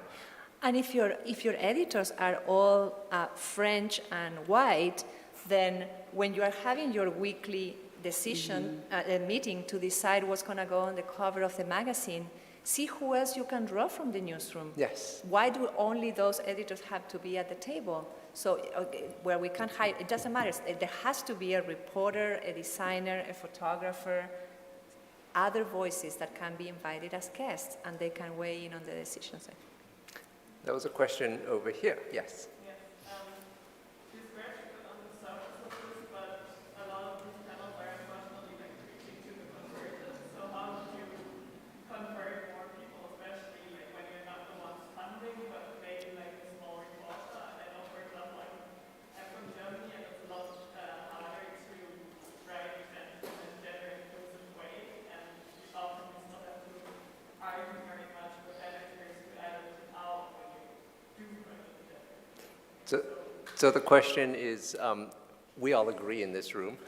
And if your editors are all French and white, then when you are having your weekly decision meeting to decide what's going to go on the cover of the magazine, see who else you can draw from the newsroom. Yes. Why do only those editors have to be at the table? So where we can't hire, it doesn't matter. There has to be a reporter, a designer, a photographer, other voices that can be invited as guests, and they can weigh in on the decisions. There was a question over here. Yes. Yes. She's very good on the surface of this, but a lot of these panels are unfortunately preaching to the converted. So how would you convert more people, especially when you're not the ones funding, but maybe a small reporter? I know, for example, I'm from Germany, and it's a lot harder to write sentences in a gender-inclusive way, and often you still have to argue very much with editors to edit it out. So the question is, we all agree in this room,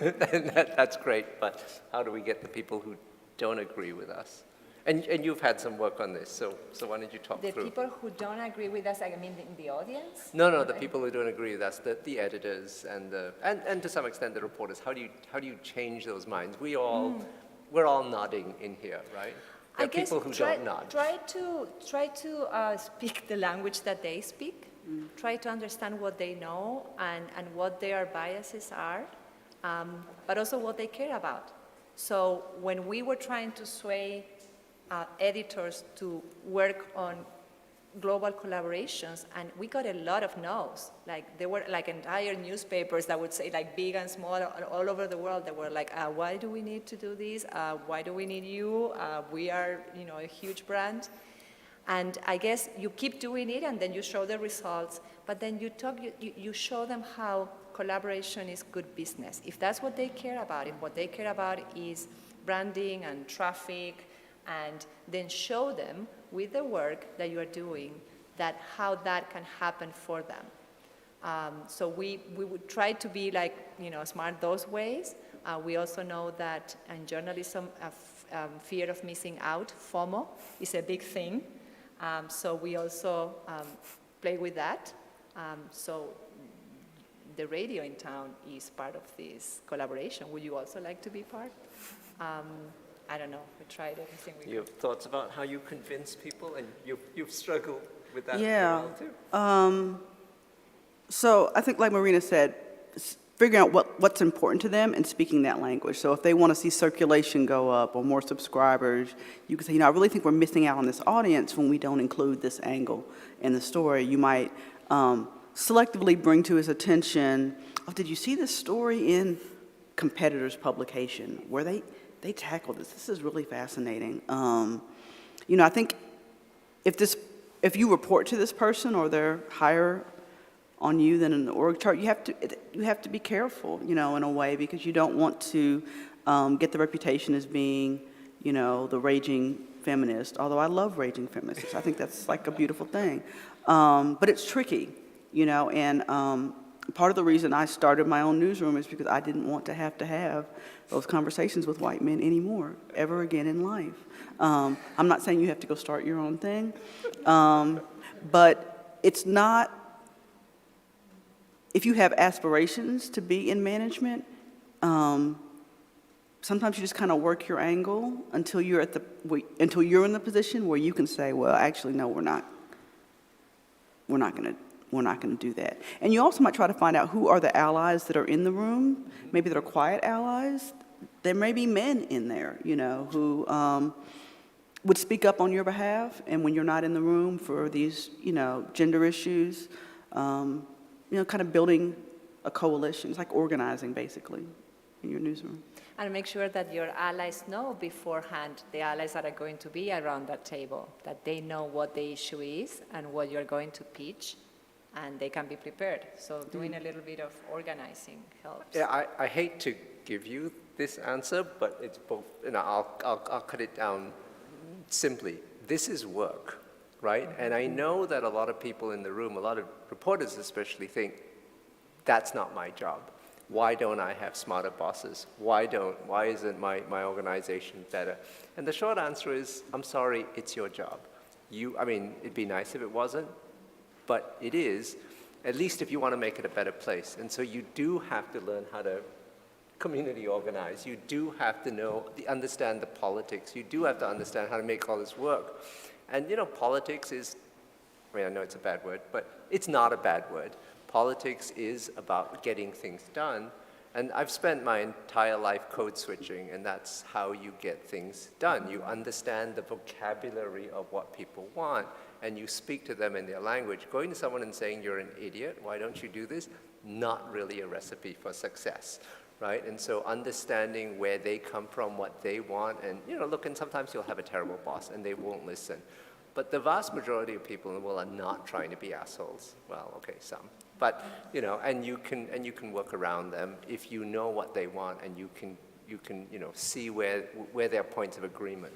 and that's great, but how do we get the people who don't agree with us? And you've had some work on this, so why don't you talk The through? people who don't agree with us, I mean, in the audience? No, the people who don't agree with us, the editors and to some extent the reporters. How do you change those minds? We're all nodding in here, right? There are people who don't nod. Try to speak the language that they speak. Try to understand what they know and what their biases are, but also what they care about. So when we were trying to sway editors to work on global collaborations, and we got a lot of no's. Like there were like entire newspapers that would say, like big and small all over the world, that were like, why do we need to do this? Why do we need you? We are, a huge brand. And I guess you keep doing it, and then you show the results, but then you show them how collaboration is good business. If that's what they care about, if what they care about is branding and traffic, and then show them with the work that you are doing that how that can happen for them. So we would try to be like, smart those ways. We also know that in journalism, fear of missing out, FOMO, is a big thing. So we also play with that. So the radio in town is part of this collaboration. Would you also like to be part? I don't know. We tried everything we could. You have thoughts about how you convince people, and you've struggled with that Yeah. for a while too. So I think, like Marina said, figuring out what's important to them and speaking that language. So if they want to see circulation go up or more subscribers, you can say, I really think we're missing out on this audience when we don't include this angle in the story. You might selectively bring to his attention, did you see this story in competitor's publication where they tackle this? This is really fascinating. I think if you report to this person or they're higher on you than in the org chart, you have to be careful, in a way, because you don't want to get the reputation as being, the raging feminist. Although I love raging feminists, I think that's like a beautiful thing. But it's tricky, and part of the reason I started my own newsroom is because I didn't want to have those conversations with white men anymore, ever again in life. I'm not saying you have to go start your own thing, but it's not, if you have aspirations to be in management, sometimes you just kind of work your angle until you're in the position where you can say, well, actually, no, we're not going to do that. And you also might try to find out who are the allies that are in the room, maybe that are quiet allies. There may be men in there, who would speak up on your behalf, and when you're not in the room for these, gender issues, kind of building a coalition. It's like organizing, basically, in your newsroom. And make sure that your allies know beforehand, the allies that are going to be around that table, that they know what the issue is and what you're going to pitch, and they can be prepared. So doing a little bit of organizing helps. Yeah, I hate to give you this answer, but it's both, I'll cut it down simply. This is work, right? And I know that a lot of people in the room, a lot of reporters especially, think, that's not my job. Why don't I have smarter bosses? Why isn't my organization better? And the short answer is, I'm sorry, it's your job. It'd be nice if it wasn't, but it is, at least if you want to make it a better place. And so you do have to learn how to community organize. You do have to understand the politics. You do have to understand how to make all this work. And politics is, I know it's a bad word, but it's not a bad word. Politics is about getting things done. And I've spent my entire life code switching, and that's how you get things done. You understand the vocabulary of what people want, and you speak to them in their language. Going to someone and saying, you're an idiot, why don't you do this? Not really a recipe for success, right? And so understanding where they come from, what they want, and and sometimes you'll have a terrible boss, and they won't listen. But the vast majority of people in the world are not trying to be assholes. Well, okay, some. But, and you can work around them if you know what they want, and you can see where there are points of agreement.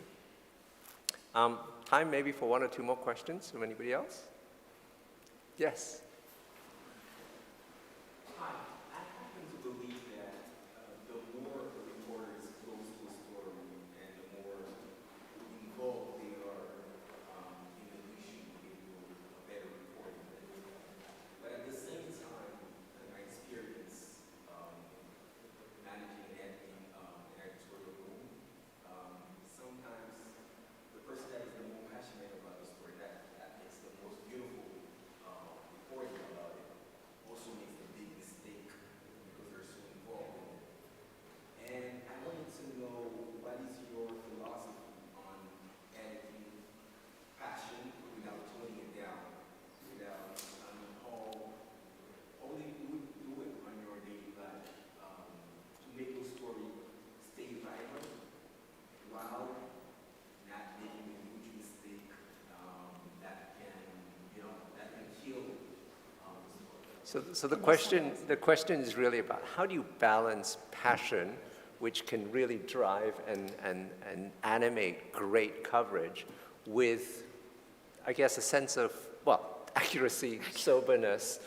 Time maybe for one or two more questions from anybody else? Yes. Hi, I happen to believe that the more the reporter is close to a story and the more involved So the question is really about how do you balance passion, which can really drive and animate great coverage, with, I guess, a sense of, well, accuracy, soberness,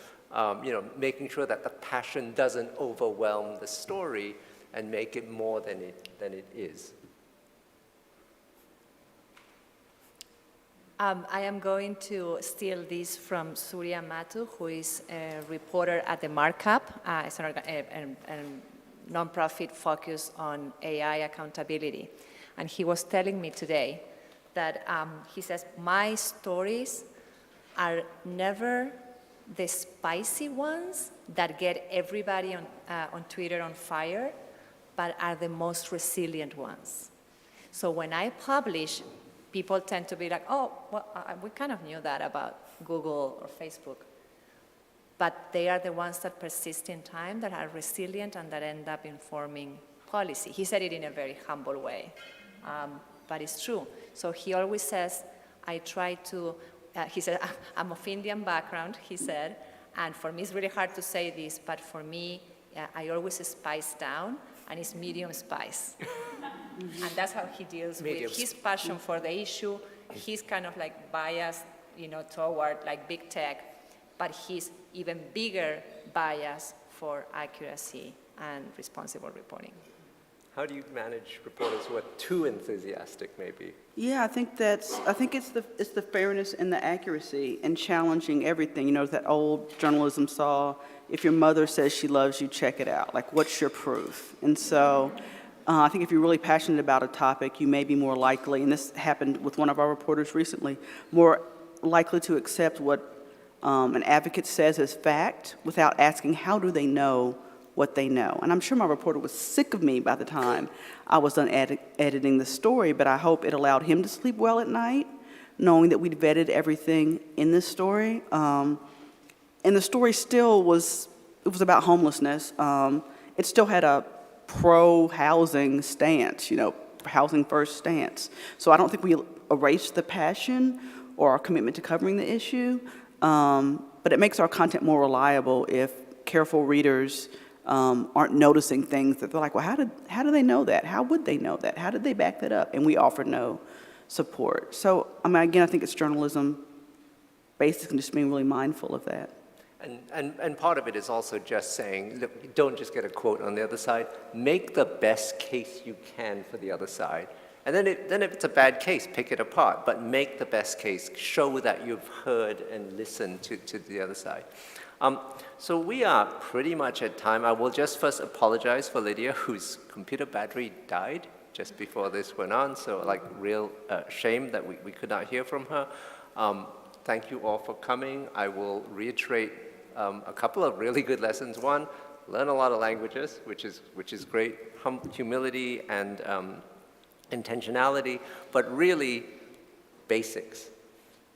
making sure that the passion doesn't overwhelm the story and make it more than it is. I am going to steal this from Surya Matu, who is a reporter at the Markup. It's a nonprofit focused on AI accountability. And he was telling me today that he says, my stories are never the spicy ones that get everybody on Twitter on fire, but are the most resilient ones. So when I publish, people tend to be like, oh, well, we kind of knew that about Google or Facebook. But they are the ones that persist in time, that are resilient, and that end up informing policy. He said it in a very humble way, but it's true. So he always says, I try to, he said, I'm of Indian background, he said, and for me it's really hard to say this, but for me, I always spice down, and it's medium spice. And that's how he deals with his passion for the issue. He's kind of like biased, toward like big tech, but he's even bigger bias for accuracy and responsible reporting. How do you manage reporters who are too enthusiastic, maybe? Yeah, I think it's the fairness and the accuracy and challenging everything. That old journalism saw, if your mother says she loves you, check it out. Like, what's your proof? And so I think if you're really passionate about a topic, you may be more likely, and this happened with one of our reporters recently, more likely to accept what an advocate says as fact without asking how do they know what they know. And I'm sure my reporter was sick of me by the time I was done editing the story, but I hope it allowed him to sleep well at night, knowing that we'd vetted everything in this story. And the story still was about homelessness. It still had a pro-housing stance, housing first stance. So I don't think we erased the passion or our commitment to covering the issue, but it makes our content more reliable if careful readers aren't noticing things that they're like, well, how do they know that? How would they know that? How did they back that up? And we offer no support. So, again, I think it's journalism basics and just being really mindful of that. And part of it is also just saying, look, don't just get a quote on the other side. Make the best case you can for the other side. And then if it's a bad case, pick it apart. But make the best case. Show that you've heard and listened to the other side. So we are pretty much at time. I will just first apologize for Lydia, whose computer battery died just before this went on. So real shame that we could not hear from her. Thank you all for coming. I will reiterate a couple of really good lessons. One, learn a lot of languages, which is great. Humility and intentionality, but really basics.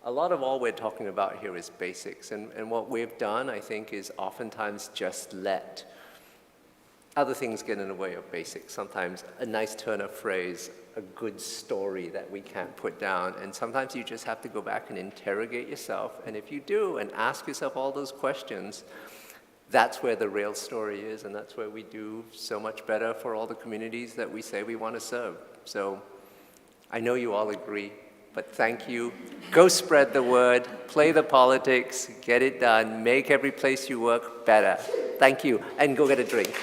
A lot of all we're talking about here is basics, and what we've done, I think, is oftentimes just let other things get in the way of basics. Sometimes a nice turn of phrase, a good story that we can't put down, and sometimes you just have to go back and interrogate yourself, and if you do, and ask yourself all those questions, that's where the real story is, and that's where we do so much better for all the communities that we say we want to serve. So I know you all agree. But thank you. Go spread the word, play the politics, get it done, make every place you work better. Thank you, and go get a drink.